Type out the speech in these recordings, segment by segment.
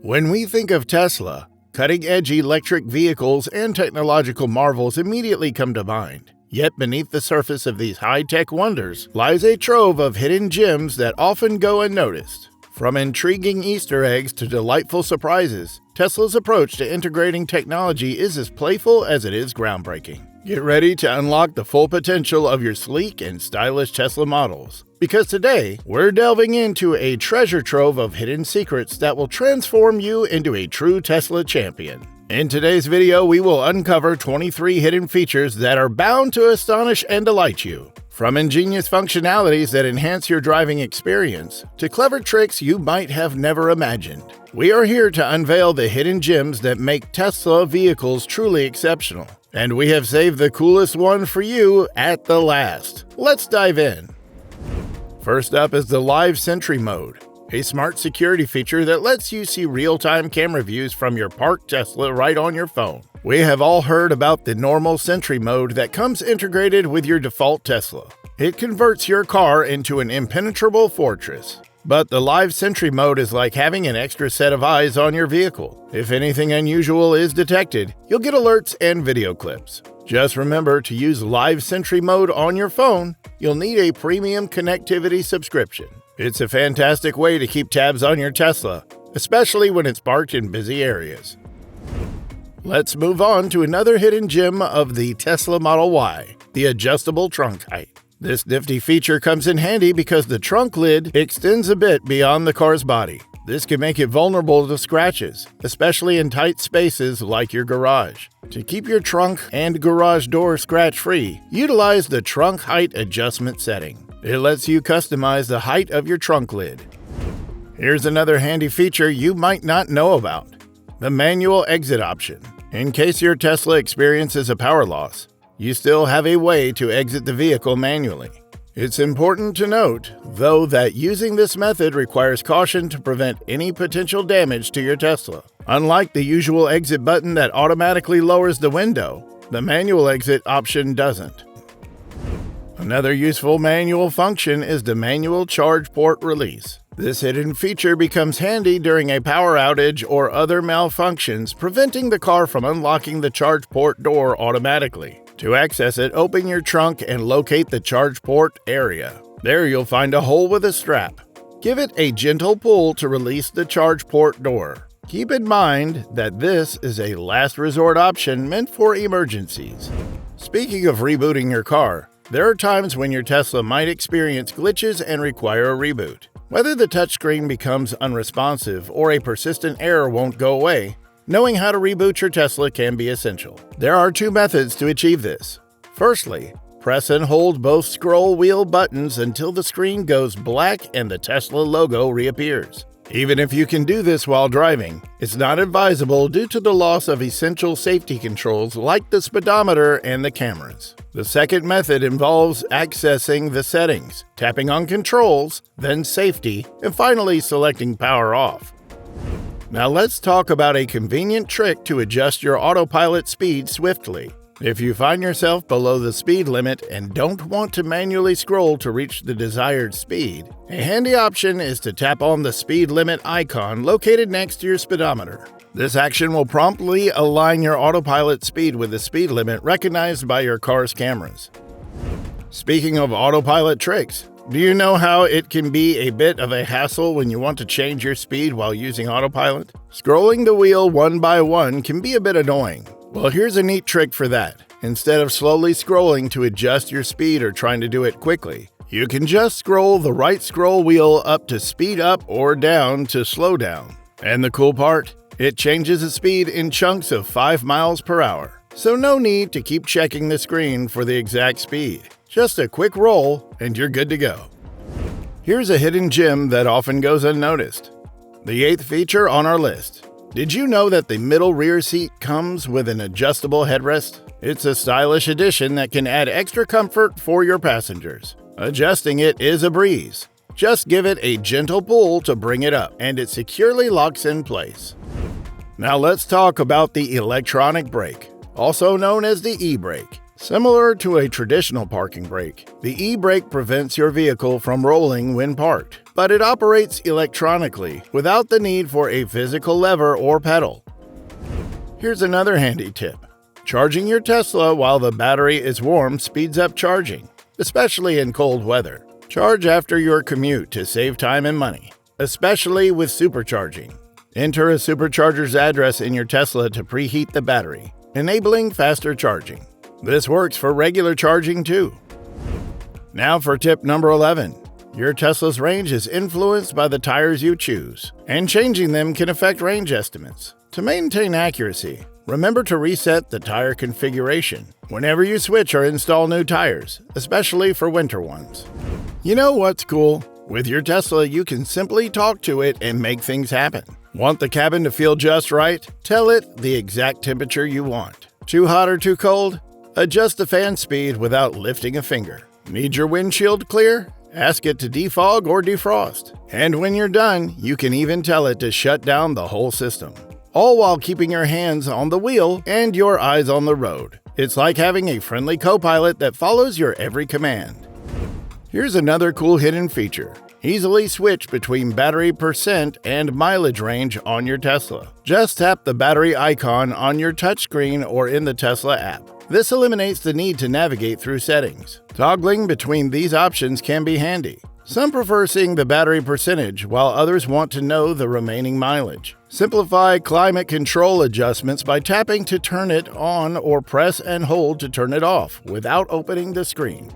When we think of Tesla, cutting-edge electric vehicles and technological marvels immediately come to mind. Yet beneath the surface of these high-tech wonders lies a trove of hidden gems that often go unnoticed. From intriguing Easter eggs to delightful surprises, Tesla's approach to integrating technology is as playful as it is groundbreaking. Get ready to unlock the full potential of your sleek and stylish Tesla models. Because today, we're delving into a treasure trove of hidden secrets that will transform you into a true Tesla champion. In today's video, we will uncover 23 hidden features that are bound to astonish and delight you. From ingenious functionalities that enhance your driving experience, to clever tricks you might have never imagined. We are here to unveil the hidden gems that make Tesla vehicles truly exceptional. And we have saved the coolest one for you at the last. Let's dive in. First up is the Live Sentry mode, a smart security feature that lets you see real-time camera views from your parked Tesla right on your phone. We have all heard about the normal Sentry mode that comes integrated with your default Tesla. It converts your car into an impenetrable fortress. But the Live Sentry mode is like having an extra set of eyes on your vehicle. If anything unusual is detected, you'll get alerts and video clips. Just remember to use Live Sentry mode on your phone. You'll need a premium connectivity subscription. It's a fantastic way to keep tabs on your Tesla, especially when it's parked in busy areas. Let's move on to another hidden gem of the Tesla Model Y, the adjustable trunk height. This nifty feature comes in handy because the trunk lid extends a bit beyond the car's body. This can make it vulnerable to scratches, especially in tight spaces like your garage. To keep your trunk and garage door scratch-free, utilize the trunk height adjustment setting. It lets you customize the height of your trunk lid. Here's another handy feature you might not know about: the manual exit option. In case your Tesla experiences a power loss, you still have a way to exit the vehicle manually. It's important to note, though, that using this method requires caution to prevent any potential damage to your Tesla. Unlike the usual exit button that automatically lowers the window, the manual exit option doesn't. Another useful manual function is the manual charge port release. This hidden feature becomes handy during a power outage or other malfunctions, preventing the car from unlocking the charge port door automatically. To access it, open your trunk and locate the charge port area. There you'll find a hole with a strap. Give it a gentle pull to release the charge port door. Keep in mind that this is a last resort option meant for emergencies. Speaking of rebooting your car, there are times when your Tesla might experience glitches and require a reboot. Whether the touchscreen becomes unresponsive or a persistent error won't go away, knowing how to reboot your Tesla can be essential. There are two methods to achieve this. Firstly, press and hold both scroll wheel buttons until the screen goes black and the Tesla logo reappears. Even if you can do this while driving, it's not advisable due to the loss of essential safety controls like the speedometer and the cameras. The second method involves accessing the settings, tapping on controls, then safety, and finally selecting power off. Now let's talk about a convenient trick to adjust your autopilot speed swiftly. If you find yourself below the speed limit and don't want to manually scroll to reach the desired speed, a handy option is to tap on the speed limit icon located next to your speedometer. This action will promptly align your autopilot speed with the speed limit recognized by your car's cameras. Speaking of autopilot tricks, do you know how it can be a bit of a hassle when you want to change your speed while using autopilot? Scrolling the wheel one by one can be a bit annoying. Well, here's a neat trick for that. Instead of slowly scrolling to adjust your speed or trying to do it quickly, you can just scroll the right scroll wheel up to speed up or down to slow down. And the cool part? It changes the speed in chunks of 5 miles per hour. So no need to keep checking the screen for the exact speed. Just a quick roll and you're good to go. Here's a hidden gem that often goes unnoticed. The 8th feature on our list. Did you know that the middle rear seat comes with an adjustable headrest? It's a stylish addition that can add extra comfort for your passengers. Adjusting it is a breeze. Just give it a gentle pull to bring it up, and it securely locks in place. Now let's talk about the electronic brake, also known as the e-brake. Similar to a traditional parking brake, the e-brake prevents your vehicle from rolling when parked. but it operates electronically without the need for a physical lever or pedal. Here's another handy tip. Charging your Tesla while the battery is warm speeds up charging, especially in cold weather. Charge after your commute to save time and money, especially with supercharging. Enter a supercharger's address in your Tesla to preheat the battery, enabling faster charging. This works for regular charging too. Now for tip number 11. Your Tesla's range is influenced by the tires you choose, and changing them can affect range estimates. To maintain accuracy, remember to reset the tire configuration whenever you switch or install new tires, especially for winter ones. You know what's cool? With your Tesla, you can simply talk to it and make things happen. Want the cabin to feel just right? Tell it the exact temperature you want. Too hot or too cold? Adjust the fan speed without lifting a finger. Need your windshield clear? Ask it to defog or defrost. And when you're done, you can even tell it to shut down the whole system, all while keeping your hands on the wheel and your eyes on the road. It's like having a friendly co-pilot that follows your every command. Here's another cool hidden feature. Easily switch between battery percent and mileage range on your Tesla. Just tap the battery icon on your touchscreen or in the Tesla app. This eliminates the need to navigate through settings. Toggling between these options can be handy. Some prefer seeing the battery percentage, while others want to know the remaining mileage. Simplify climate control adjustments by tapping to turn it on or press and hold to turn it off without opening the screen.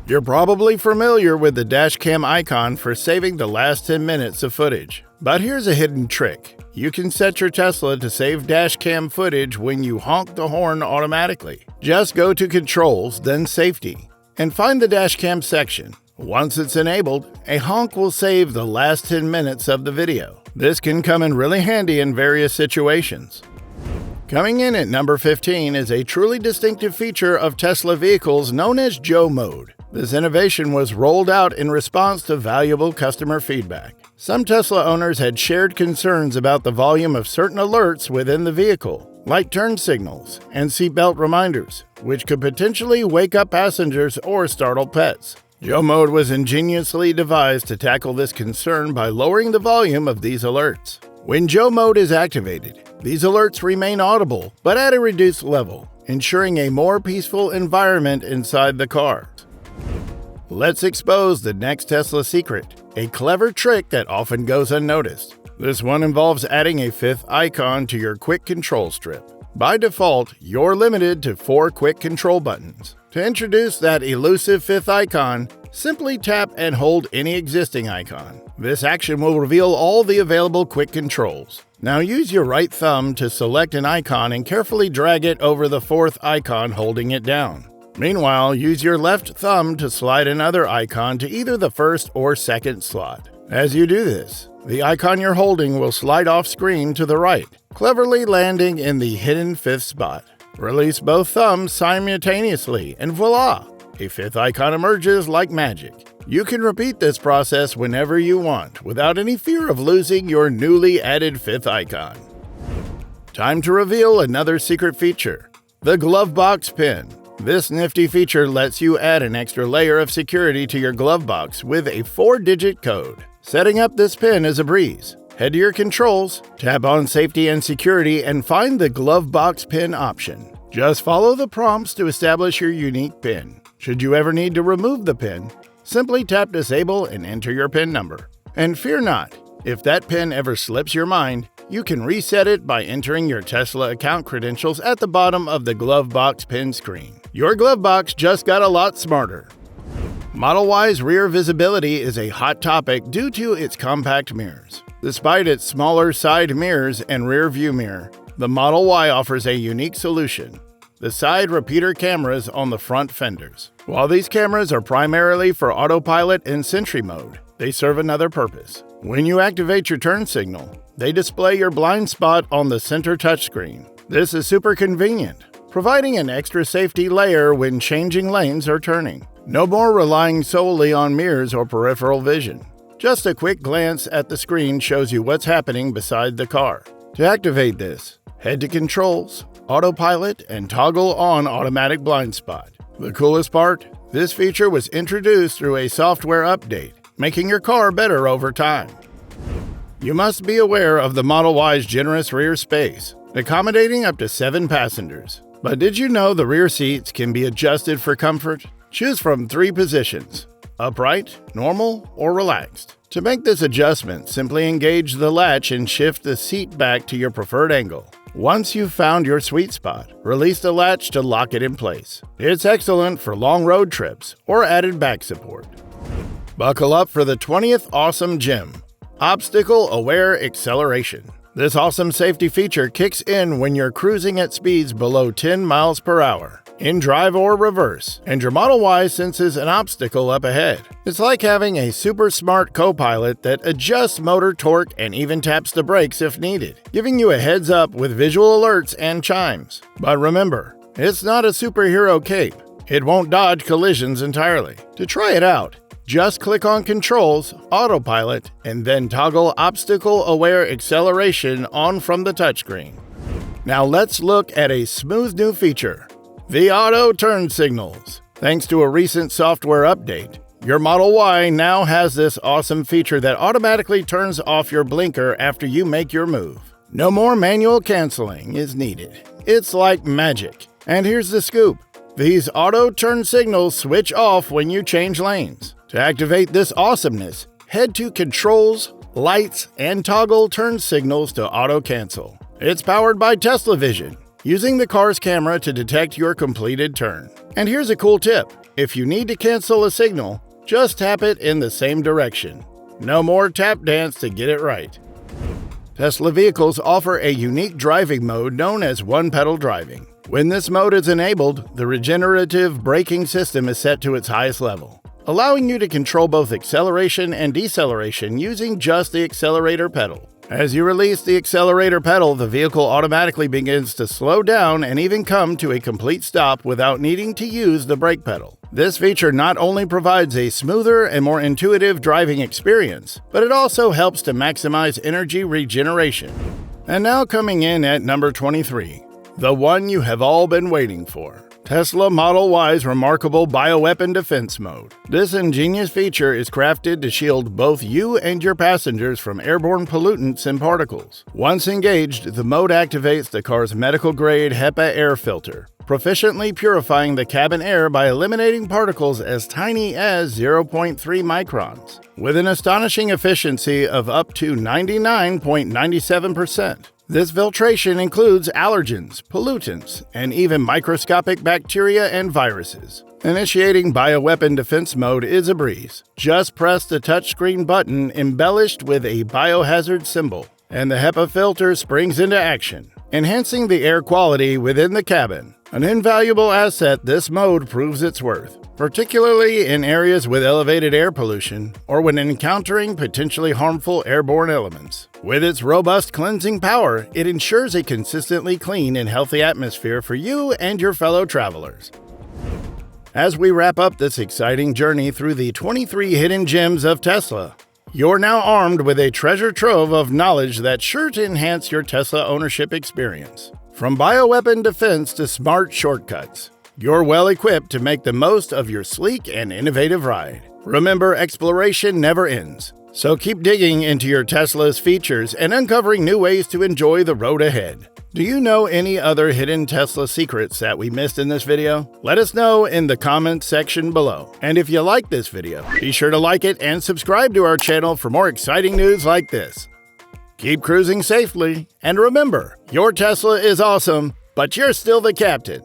You're probably familiar with the dashcam icon for saving the last 10 minutes of footage. But here's a hidden trick. You can set your Tesla to save dashcam footage when you honk the horn automatically. Just go to Controls, then Safety, and find the dashcam section. Once it's enabled, a honk will save the last 10 minutes of the video. This can come in really handy in various situations. Coming in at number 15 is a truly distinctive feature of Tesla vehicles known as Joe Mode. This innovation was rolled out in response to valuable customer feedback. Some Tesla owners had shared concerns about the volume of certain alerts within the vehicle, like turn signals and seatbelt reminders, which could potentially wake up passengers or startle pets. Joe Mode was ingeniously devised to tackle this concern by lowering the volume of these alerts. When Joe Mode is activated, these alerts remain audible, but at a reduced level, ensuring a more peaceful environment inside the car. Let's expose the next Tesla secret, a clever trick that often goes unnoticed. This one involves adding a fifth icon to your quick control strip. By default, you're limited to 4 quick control buttons. To introduce that elusive fifth icon, simply tap and hold any existing icon. This action will reveal all the available quick controls. Now use your right thumb to select an icon and carefully drag it over the 4th icon, holding it down. Meanwhile, use your left thumb to slide another icon to either the 1st or 2nd slot. As you do this, the icon you're holding will slide off screen to the right, cleverly landing in the hidden 5th spot. Release both thumbs simultaneously, and voila! A 5th icon emerges like magic. You can repeat this process whenever you want, without any fear of losing your newly added 5th icon. Time to reveal another secret feature, the glove box pin. This nifty feature lets you add an extra layer of security to your glove box with a 4-digit code. Setting up this pin is a breeze. Head to your controls, tap on Safety and Security, and find the glove box pin option. Just follow the prompts to establish your unique pin. Should you ever need to remove the pin, simply tap Disable and enter your pin number. And fear not, if that pin ever slips your mind, you can reset it by entering your Tesla account credentials at the bottom of the glove box pin screen. Your glove box just got a lot smarter. Model Y's rear visibility is a hot topic due to its compact mirrors. Despite its smaller side mirrors and rear view mirror, the Model Y offers a unique solution: the side repeater cameras on the front fenders. While these cameras are primarily for Autopilot and Sentry mode, they serve another purpose. When you activate your turn signal, they display your blind spot on the center touchscreen. This is super convenient, providing an extra safety layer when changing lanes or turning. No more relying solely on mirrors or peripheral vision. Just a quick glance at the screen shows you what's happening beside the car. To activate this, head to Controls, Autopilot, and toggle on Automatic Blind Spot. The coolest part? This feature was introduced through a software update, making your car better over time. You must be aware of the Model Y's generous rear space, accommodating up to 7 passengers. But did you know the rear seats can be adjusted for comfort? Choose from 3 positions: upright, normal, or relaxed. To make this adjustment, simply engage the latch and shift the seat back to your preferred angle. Once you've found your sweet spot, release the latch to lock it in place. It's excellent for long road trips or added back support. Buckle up for the 20th awesome gem: obstacle-aware acceleration. This awesome safety feature kicks in when you're cruising at speeds below 10 miles per hour, in drive or reverse, and your Model Y senses an obstacle up ahead. It's like having a super smart co-pilot that adjusts motor torque and even taps the brakes if needed, giving you a heads up with visual alerts and chimes. But remember, it's not a superhero cape. It won't dodge collisions entirely. To try it out, just click on Controls, Autopilot, and then toggle Obstacle-Aware Acceleration on from the touchscreen. Now let's look at a smooth new feature: the auto turn signals. Thanks to a recent software update, your Model Y now has this awesome feature that automatically turns off your blinker after you make your move. No more manual canceling is needed. It's like magic. And here's the scoop: these auto turn signals switch off when you change lanes. To activate this awesomeness, head to Controls, Lights, and toggle turn signals to auto cancel. It's powered by Tesla Vision, using the car's camera to detect your completed turn. And here's a cool tip: if you need to cancel a signal, just tap it in the same direction. No more tap dance to get it right. Tesla vehicles offer a unique driving mode known as one-pedal driving. When this mode is enabled, the regenerative braking system is set to its highest level, allowing you to control both acceleration and deceleration using just the accelerator pedal. As you release the accelerator pedal, the vehicle automatically begins to slow down and even come to a complete stop without needing to use the brake pedal. This feature not only provides a smoother and more intuitive driving experience, but it also helps to maximize energy regeneration. And now coming in at number 23, the one you have all been waiting for: Tesla Model Y's remarkable Bioweapon Defense mode. This ingenious feature is crafted to shield both you and your passengers from airborne pollutants and particles. Once engaged, the mode activates the car's medical-grade HEPA air filter, proficiently purifying the cabin air by eliminating particles as tiny as 0.3 microns, with an astonishing efficiency of up to 99.97%. This filtration includes allergens, pollutants, and even microscopic bacteria and viruses. Initiating Bioweapon Defense mode is a breeze. Just press the touchscreen button embellished with a biohazard symbol, and the HEPA filter springs into action, enhancing the air quality within the cabin. An invaluable asset, this mode proves its worth, particularly in areas with elevated air pollution or when encountering potentially harmful airborne elements. With its robust cleansing power, it ensures a consistently clean and healthy atmosphere for you and your fellow travelers. As we wrap up this exciting journey through the 23 hidden gems of Tesla, you're now armed with a treasure trove of knowledge that's sure to enhance your Tesla ownership experience. From Bioweapon Defense to smart shortcuts, you're well equipped to make the most of your sleek and innovative ride. Remember, exploration never ends, so keep digging into your Tesla's features and uncovering new ways to enjoy the road ahead. Do you know any other hidden Tesla secrets that we missed in this video? Let us know in the comments section below. And if you like this video, be sure to like it and subscribe to our channel for more exciting news like this. Keep cruising safely, and remember, your Tesla is awesome, but you're still the captain.